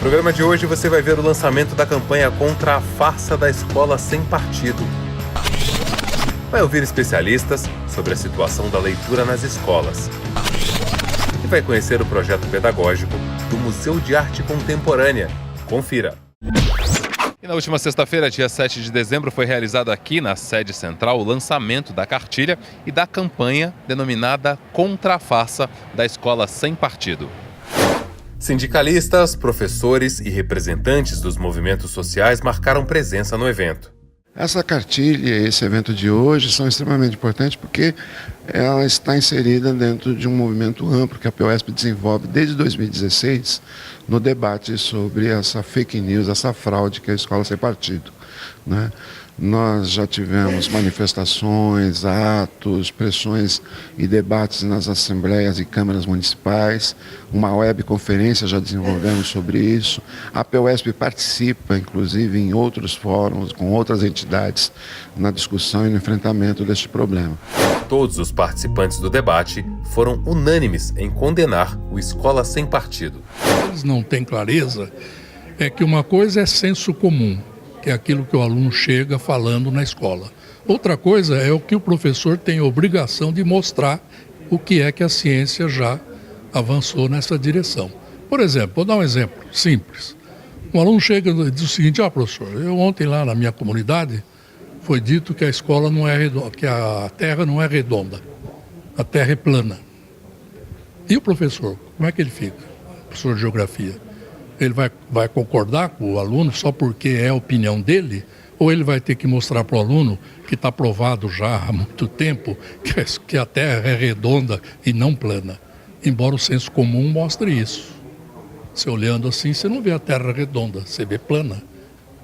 programa de hoje você vai ver o lançamento da campanha contra a farsa da escola sem partido. Vai ouvir especialistas sobre a situação da leitura nas escolas. E vai conhecer o projeto pedagógico do Museu de Arte Contemporânea. Confira! E na última sexta-feira, dia 7 de dezembro, foi realizado aqui na sede central o lançamento da cartilha e da campanha denominada Contra a Farsa da Escola Sem Partido. Sindicalistas, professores e representantes dos movimentos sociais marcaram presença no evento. Essa cartilha e esse evento de hoje são extremamente importantes porque ela está inserida dentro de um movimento amplo que a POESP desenvolve desde 2016 no debate sobre essa fake news, essa fraude que é a escola sem partido, né? Nós já tivemos manifestações, atos, pressões e debates nas assembleias e câmaras municipais. Uma webconferência já desenvolvemos sobre isso. A POESP participa, inclusive, em outros fóruns, com outras entidades, na discussão e no enfrentamento deste problema. Todos os participantes do debate foram unânimes em condenar o Escola Sem Partido. Eles não têm clareza, é que uma coisa é senso comum, que é aquilo que o aluno chega falando na escola. Outra coisa é o que o professor tem a obrigação de mostrar o que é que a ciência já avançou nessa direção. Por exemplo, vou dar um exemplo simples. Um aluno chega e diz o seguinte: professor, eu ontem lá na minha comunidade foi dito que a escola não é redonda, que a terra não é redonda, a terra é plana. E o professor, como é que ele fica? Professor de geografia. Ele vai concordar com o aluno só porque é a opinião dele? Ou ele vai ter que mostrar para o aluno que está provado já há muito tempo que a Terra é redonda e não plana? Embora o senso comum mostre isso. Você olhando assim, você não vê a Terra redonda, você vê plana.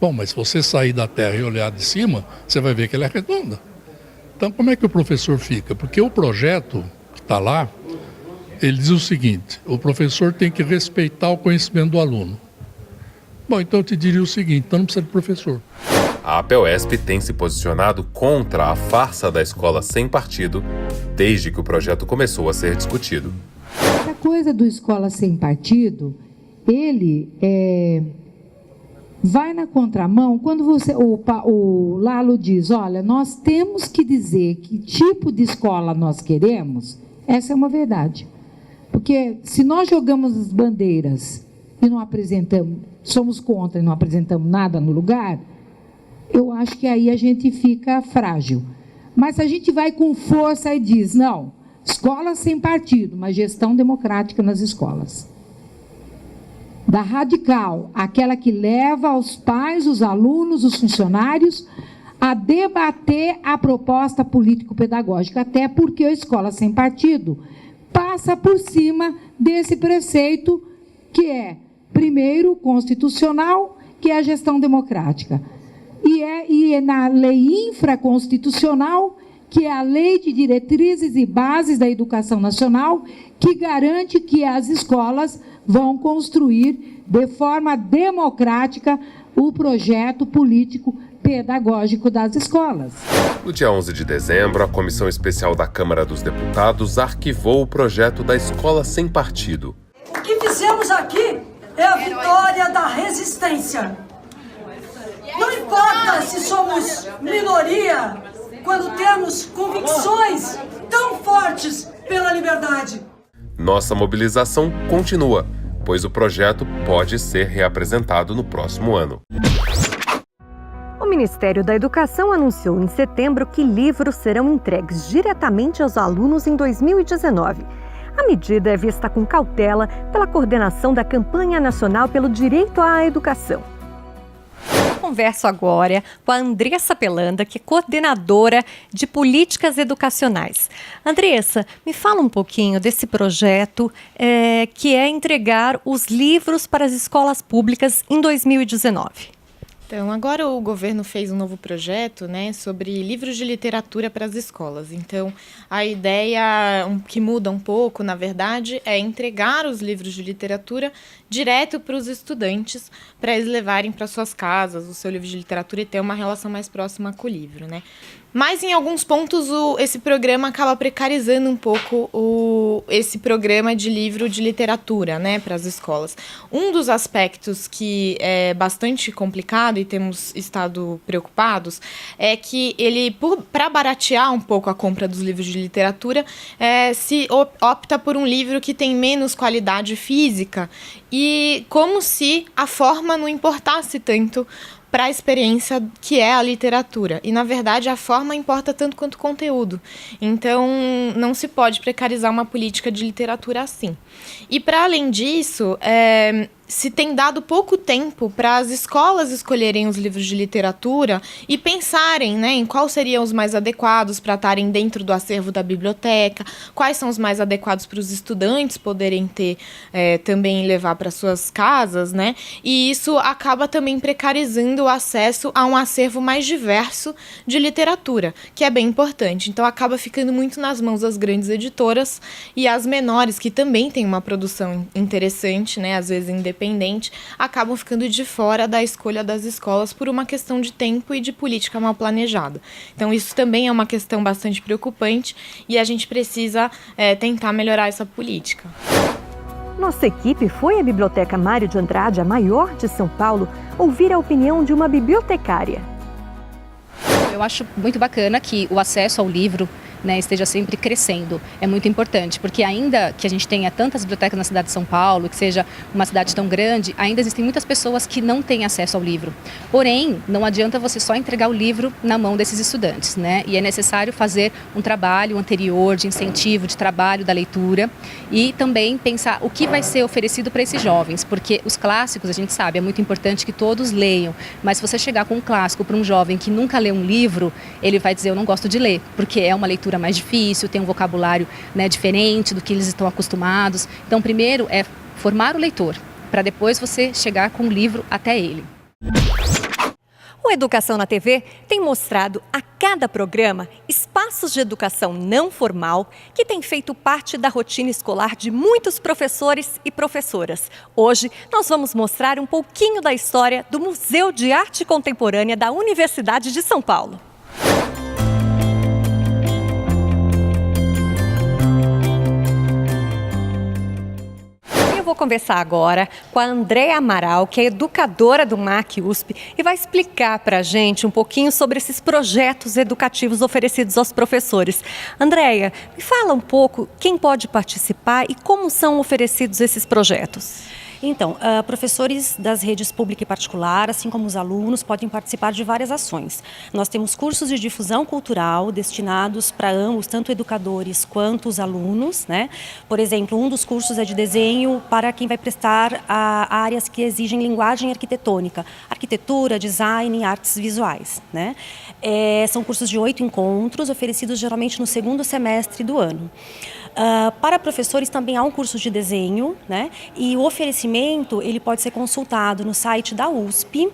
Bom, mas se você sair da Terra e olhar de cima, você vai ver que ela é redonda. Então, como é que o professor fica? Porque o projeto que está lá, ele diz o seguinte: o professor tem que respeitar o conhecimento do aluno. Bom, então eu te diria o seguinte: então não precisa de professor. A POESP tem se posicionado contra a farsa da escola sem partido desde que o projeto começou a ser discutido. A coisa do escola sem partido, ele vai na contramão quando o Lalo diz: olha, nós temos que dizer que tipo de escola nós queremos. Essa é uma verdade. Porque se nós jogamos as bandeiras e não apresentamos, somos contra e não apresentamos nada no lugar, eu acho que aí a gente fica frágil. Mas a gente vai com força e diz: não, escola sem partido, mas gestão democrática nas escolas. Da radical, aquela que leva os pais, os alunos, os funcionários a debater a proposta político-pedagógica, até porque a escola sem partido passa por cima desse preceito que é, primeiro, constitucional, que é a gestão democrática. E é na lei infraconstitucional, que é a Lei de Diretrizes e Bases da Educação Nacional, que garante que as escolas vão construir de forma democrática o projeto político pedagógico das escolas. No dia 11 de dezembro, a Comissão Especial da Câmara dos Deputados arquivou o projeto da Escola Sem Partido. O que fizemos aqui é a vitória da resistência. Não importa se somos minoria, quando temos convicções tão fortes pela liberdade. Nossa mobilização continua, pois o projeto pode ser reapresentado no próximo ano. O Ministério da Educação anunciou em setembro que livros serão entregues diretamente aos alunos em 2019. A medida é vista com cautela pela coordenação da Campanha Nacional pelo Direito à Educação. Converso agora com a Andressa Pelanda, que é coordenadora de políticas educacionais. Andressa, me fala um pouquinho desse projeto que é entregar os livros para as escolas públicas em 2019. Então, agora o governo fez um novo projeto, sobre livros de literatura para as escolas. Então, a ideia que muda um pouco, na verdade, é entregar os livros de literatura direto para os estudantes, para eles levarem para suas casas o seu livro de literatura e ter uma relação mais próxima com o livro, Mas em alguns pontos esse programa acaba precarizando um pouco esse programa de livro de literatura, né, para as escolas. Um dos aspectos que é bastante complicado e temos estado preocupados é que ele, para baratear um pouco a compra dos livros de literatura, se opta por um livro que tem menos qualidade física e como se a forma não importasse tanto para a experiência que é a literatura. E, na verdade, a forma importa tanto quanto o conteúdo. Então, não se pode precarizar uma política de literatura assim. E, para além disso, se tem dado pouco tempo para as escolas escolherem os livros de literatura e pensarem, né, em quais seriam os mais adequados para estarem dentro do acervo da biblioteca, quais são os mais adequados para os estudantes poderem ter também levar para suas casas, né? E isso acaba também precarizando o acesso a um acervo mais diverso de literatura, que é bem importante. Então acaba ficando muito nas mãos das grandes editoras e as menores, que também têm uma produção interessante, né, às vezes independente, acabam ficando de fora da escolha das escolas por uma questão de tempo e de política mal planejada. Então isso também é uma questão bastante preocupante e a gente precisa tentar melhorar essa política. Nossa equipe foi à Biblioteca Mário de Andrade, a maior de São Paulo, ouvir a opinião de uma bibliotecária. Eu acho muito bacana que o acesso ao livro, né, esteja sempre crescendo. É muito importante, porque ainda que a gente tenha tantas bibliotecas na cidade de São Paulo, que seja uma cidade tão grande, ainda existem muitas pessoas que não têm acesso ao livro. Porém, não adianta você só entregar o livro na mão desses estudantes, né? E é necessário fazer um trabalho anterior de incentivo, de trabalho da leitura e também pensar o que vai ser oferecido para esses jovens, porque os clássicos, a gente sabe, é muito importante que todos leiam, mas se você chegar com um clássico para um jovem que nunca leu um livro, ele vai dizer, eu não gosto de ler, porque é uma leitura mais difícil, tem um vocabulário, né, diferente do que eles estão acostumados. Então, primeiro é formar o leitor, para depois você chegar com o livro até ele. O Educação na TV tem mostrado a cada programa espaços de educação não formal que têm feito parte da rotina escolar de muitos professores e professoras. Hoje nós vamos mostrar um pouquinho da história do Museu de Arte Contemporânea da Universidade de São Paulo. Eu vou conversar agora com a Andréa Amaral, que é educadora do MAC USP, e vai explicar para a gente um pouquinho sobre esses projetos educativos oferecidos aos professores. Andréa, me fala um pouco quem pode participar e como são oferecidos esses projetos. Então, professores das redes pública e particular, assim como os alunos, podem participar de várias ações. Nós temos cursos de difusão cultural destinados para ambos, tanto educadores quanto os alunos, né? Por exemplo, um dos cursos é de desenho para quem vai prestar a áreas que exigem linguagem arquitetônica, arquitetura, design, artes visuais, né? São cursos de 8 encontros, oferecidos geralmente no segundo semestre do ano. Para professores também há um curso de desenho, né? E o oferecimento ele pode ser consultado no site da USP.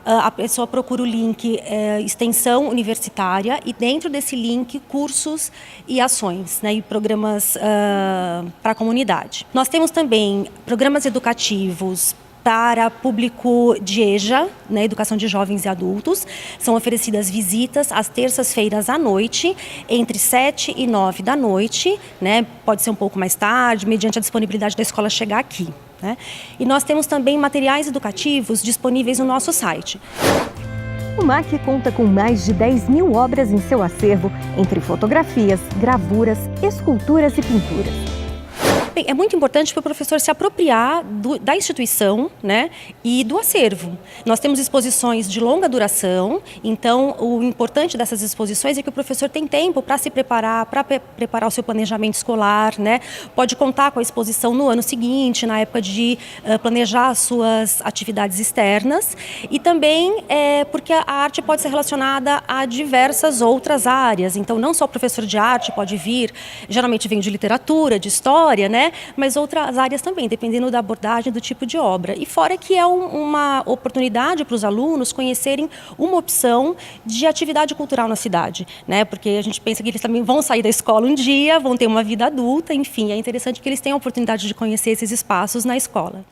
A pessoa procura o link extensão universitária e dentro desse link cursos e ações, né? E programas para a comunidade. Nós temos também programas educativos para público de EJA, né, educação de jovens e adultos. São oferecidas visitas às terças-feiras à noite, entre 7 e 9 da noite, né, pode ser um pouco mais tarde, mediante a disponibilidade da escola chegar aqui, né. E nós temos também materiais educativos disponíveis no nosso site. O MAC conta com mais de 10.000 obras em seu acervo, entre fotografias, gravuras, esculturas e pinturas. Bem, é muito importante para o professor se apropriar da instituição, né, e do acervo. Nós temos exposições de longa duração, então o importante dessas exposições é que o professor tem tempo para se preparar, para preparar o seu planejamento escolar, né, pode contar com a exposição no ano seguinte, na época de planejar as suas atividades externas, e também porque a arte pode ser relacionada a diversas outras áreas, então não só o professor de arte pode vir, geralmente vem de literatura, de história, né, mas outras áreas também, dependendo da abordagem, do tipo de obra. E fora que é uma oportunidade para os alunos conhecerem uma opção de atividade cultural na cidade, né? Porque a gente pensa que eles também vão sair da escola um dia, vão ter uma vida adulta, enfim, é interessante que eles tenham a oportunidade de conhecer esses espaços na escola.